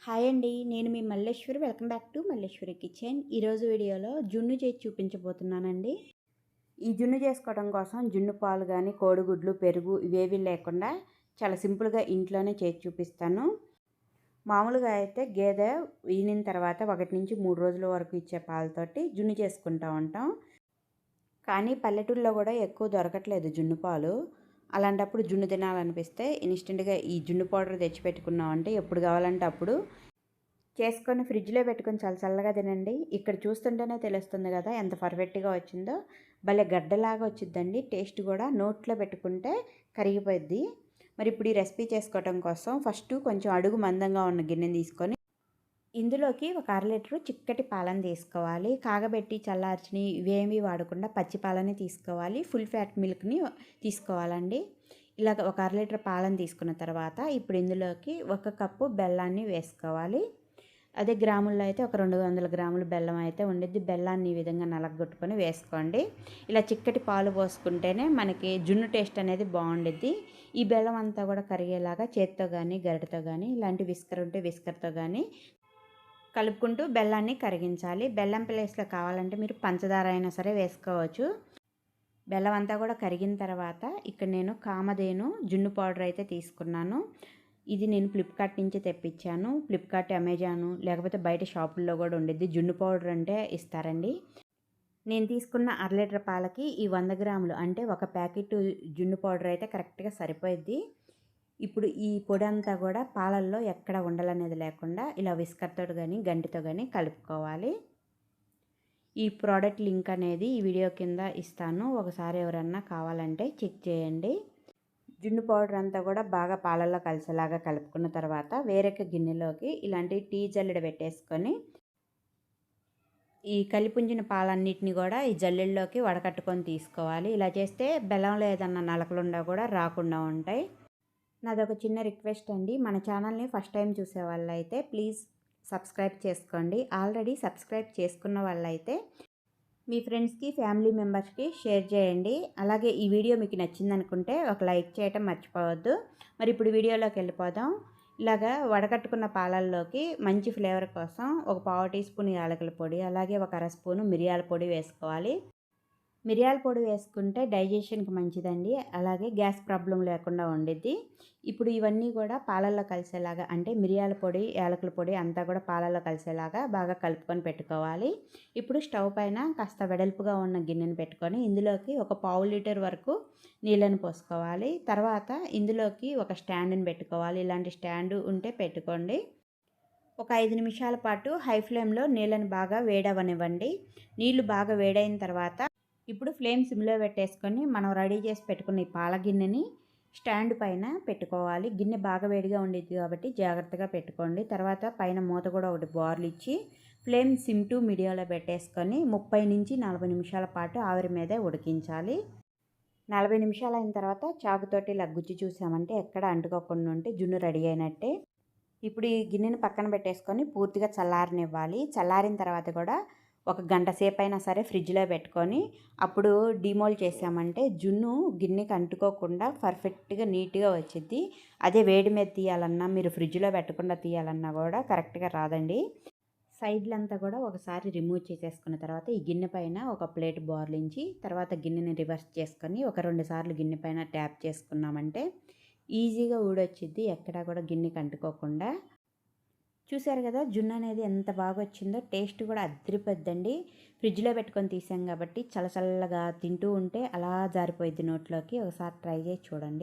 Hi అండి, నేను మీ Malleswari. Welcome back to Malleswari kitchen. ఈరోజు వీడియోలో జున్ను చేసి చూపించబోతున్నానండి. ఈ జున్ను చేసుకోవడం కోసం జున్ను పాలు కానీ కోడిగుడ్లు పెరుగు ఇవేవి లేకుండా చాలా సింపుల్గా ఇంట్లోనే చేసి చూపిస్తాను. మామూలుగా అయితే గేదె ఈనిన తర్వాత 1 నుంచి 3 రోజుల వరకు ఇచ్చే పాలతోటి జున్ను చేసుకుంటూ ఉంటాం. కానీ పల్లెటూరులో కూడా ఎక్కువ దొరకట్లేదు జున్ను పాలు. అలాంటప్పుడు జున్ను తినాలనిపిస్తే ఇన్స్టెంట్గా ఈ జున్ను పౌడర్ తెచ్చిపెట్టుకున్నామంటే ఎప్పుడు కావాలంటే అప్పుడు చేసుకొని ఫ్రిడ్జ్లో పెట్టుకొని చాలా చల్లగా తినండి. ఇక్కడ చూస్తుంటేనే తెలుస్తుంది కదా ఎంత పర్ఫెక్ట్గా వచ్చిందో. భలే గడ్డలాగా వచ్చిందండి. టేస్ట్ కూడా నోట్లో పెట్టుకుంటే కరిగిపోద్ది. మరి ఇప్పుడు ఈ రెసిపీ చేసుకోవడం కోసం ఫస్ట్ కొంచెం అడుగు మందంగా ఉన్న గిన్నెని తీసుకొని ఇందులోకి ఒక 1/2 లీటరు చిక్కటి పాలను తీసుకోవాలి. కాగబెట్టి చల్లార్చిని ఇవేమీ వాడకుండా పచ్చి పాలని తీసుకోవాలి. ఫుల్ ఫ్యాట్ మిల్క్ని తీసుకోవాలండి. ఇలాగ ఒక 1/2 లీటర్ పాలను తీసుకున్న తర్వాత ఇప్పుడు ఇందులోకి 1 కప్పు బెల్లాన్ని వేసుకోవాలి. అదే గ్రాముల్లో అయితే ఒక 200 గ్రాముల బెల్లం అయితే ఉండిద్ది. బెల్లాన్ని ఈ విధంగా నలగొట్టుకొని వేసుకోండి. ఇలా చిక్కటి పాలు పోసుకుంటేనే మనకి జున్ను టేస్ట్ అనేది బాగుండిద్ది. ఈ బెల్లం అంతా కూడా కరిగేలాగా చేత్తో కానీ గరిటతో కానీ ఇలాంటి విస్కర్ ఉంటే విస్కర్తో కానీ కలుపుకుంటూ బెల్లాన్ని కరిగించాలి. బెల్లం ప్లేస్లో కావాలంటే మీరు పంచదార అయినా సరే వేసుకోవచ్చు. బెల్లం అంతా కూడా కరిగిన తర్వాత ఇక్కడ నేను కామధేను జున్ను పౌడర్ అయితే తీసుకున్నాను. ఇది నేను ఫ్లిప్కార్ట్ నుంచి తెప్పించాను. ఫ్లిప్కార్ట్, అమెజాను లేకపోతే బయట షాపుల్లో కూడా ఉండిద్ది. జున్ను పౌడర్ అంటే ఇస్తారండి. నేను తీసుకున్న 1/2 లీటర్ పాలకి ఈ 100 గ్రాములు అంటే ఒక ప్యాకెట్ జున్ను పౌడర్ అయితే కరెక్ట్గా సరిపోయిద్ది. ఇప్పుడు ఈ పొడి అంతా కూడా పాలల్లో ఎక్కడ ఉండలనేది లేకుండా ఇలా విస్కర్తో కానీ గంటితో కానీ కలుపుకోవాలి. ఈ ప్రోడక్ట్ లింక్ అనేది ఈ వీడియో కింద ఇస్తాను. ఒకసారి ఎవరన్నా కావాలంటే చెక్ చేయండి. జున్ను పౌడర్ అంతా కూడా బాగా పాలల్లో కలిసేలాగా కలుపుకున్న తర్వాత వేరొక గిన్నెలోకి ఇలాంటి టీ జల్లెడ పెట్టేసుకొని ఈ కలిపుంచిన పాలన్నిటిని కూడా ఈ జల్లెడలోకి వడకట్టుకొని తీసుకోవాలి. ఇలా చేస్తే బెల్లంలో ఏదన్నా నలకలుండా కూడా రాకుండా ఉంటాయి. నాదొక చిన్న రిక్వెస్ట్ అండి, మన ఛానల్ని ఫస్ట్ టైం చూసే వాళ్ళైతే ప్లీజ్ సబ్స్క్రైబ్ చేసుకోండి. ఆల్రెడీ సబ్స్క్రైబ్ చేసుకున్న వాళ్ళైతే మీ ఫ్రెండ్స్కి ఫ్యామిలీ మెంబర్స్కి షేర్ చేయండి. అలాగే ఈ వీడియో మీకు నచ్చిందనుకుంటే ఒక లైక్ చేయటం మర్చిపోవద్దు. మరి ఇప్పుడు వీడియోలోకి వెళ్ళిపోదాం. ఇలాగా వడకట్టుకున్న పాలల్లోకి మంచి ఫ్లేవర్ కోసం ఒక 1/4 టీ స్పూన్ యాలకుల పొడి అలాగే ఒక 1/2 స్పూను మిరియాల పొడి వేసుకోవాలి. మిరియాల పొడి వేసుకుంటే డైజెషన్కి మంచిదండి. అలాగే గ్యాస్ ప్రాబ్లం లేకుండా ఉండిద్ది. ఇప్పుడు ఇవన్నీ కూడా పాలల్లో కలిసేలాగా అంటే మిరియాల పొడి యాలకుల పొడి అంతా కూడా పాలల్లో కలిసేలాగా బాగా కలుపుకొని పెట్టుకోవాలి. ఇప్పుడు స్టవ్ పైన కాస్త వెడల్పుగా ఉన్న గిన్నెను పెట్టుకొని ఇందులోకి ఒక 1/2 లీటర్ వరకు నీళ్ళని పోసుకోవాలి. తర్వాత ఇందులోకి ఒక స్టాండ్ని పెట్టుకోవాలి. ఇలాంటి స్టాండ్ ఉంటే పెట్టుకోండి. ఒక 5 నిమిషాల పాటు హై ఫ్లేమ్లో నీళ్ళని బాగా వేడవనివ్వండి. నీళ్లు బాగా వేడైన తర్వాత ఇప్పుడు ఫ్లేమ్ సిమ్లో పెట్టేసుకొని మనం రెడీ చేసి పెట్టుకున్న ఈ పాల గిన్నెని స్టాండ్ పైన పెట్టుకోవాలి. గిన్నె బాగా వేడిగా ఉండేది కాబట్టి జాగ్రత్తగా పెట్టుకోండి. తర్వాత పైన మూత కూడా ఒకటి బార్లు ఇచ్చి ఫ్లేమ్ సిమ్ టు మీడియంలో పెట్టేసుకొని 30 నుంచి 40 నిమిషాల పాటు ఆవిరి మీదే ఉడికించాలి. 40 నిమిషాలు అయిన తర్వాత చాకుతోటి ఇలా గుజ్జు చూసామంటే ఎక్కడ అంటుకోకుండా ఉంటే జున్ను రెడీ అయినట్టే. ఇప్పుడు ఈ గిన్నెని పక్కన పెట్టేసుకొని పూర్తిగా చల్లారనివ్వాలి. చల్లారిన తర్వాత కూడా ఒక గంట సేపు అయినా సరే ఫ్రిడ్జ్లో పెట్టుకొని అప్పుడు డిమోల్డ్ చేసామంటే జున్ను గిన్నెకి అంటుకోకుండా పర్ఫెక్ట్గా నీట్గా వచ్చింది. అదే వేడి మీద తీయాలన్నా మీరు ఫ్రిడ్జ్లో పెట్టకుండా తీయాలన్నా కూడా కరెక్ట్గా రాదండి. సైడ్లంతా కూడా ఒకసారి రిమూవ్ చేసేసుకున్న తర్వాత ఈ గిన్నె పైన ఒక ప్లేట్ బోర్లించి తర్వాత గిన్నెని రివర్స్ చేసుకొని ఒక 2 సార్లు గిన్నె పైన ట్యాప్ చేసుకున్నామంటే ఈజీగా ఊడొచ్చిద్ది. ఎక్కడా కూడా గిన్నెకి అంటుకోకుండా. చూసారు కదా జున్ను అనేది ఎంత బాగా వచ్చిందో. టేస్ట్ కూడా అదిరిపోద్దండి. ఫ్రిడ్జ్లో పెట్టుకొని తీసాం కాబట్టి చల్లచల్లగా తింటూ ఉంటే అలా జారిపోయిద్ది నోట్లోకి. ఒకసారి ట్రై చేసి చూడండి.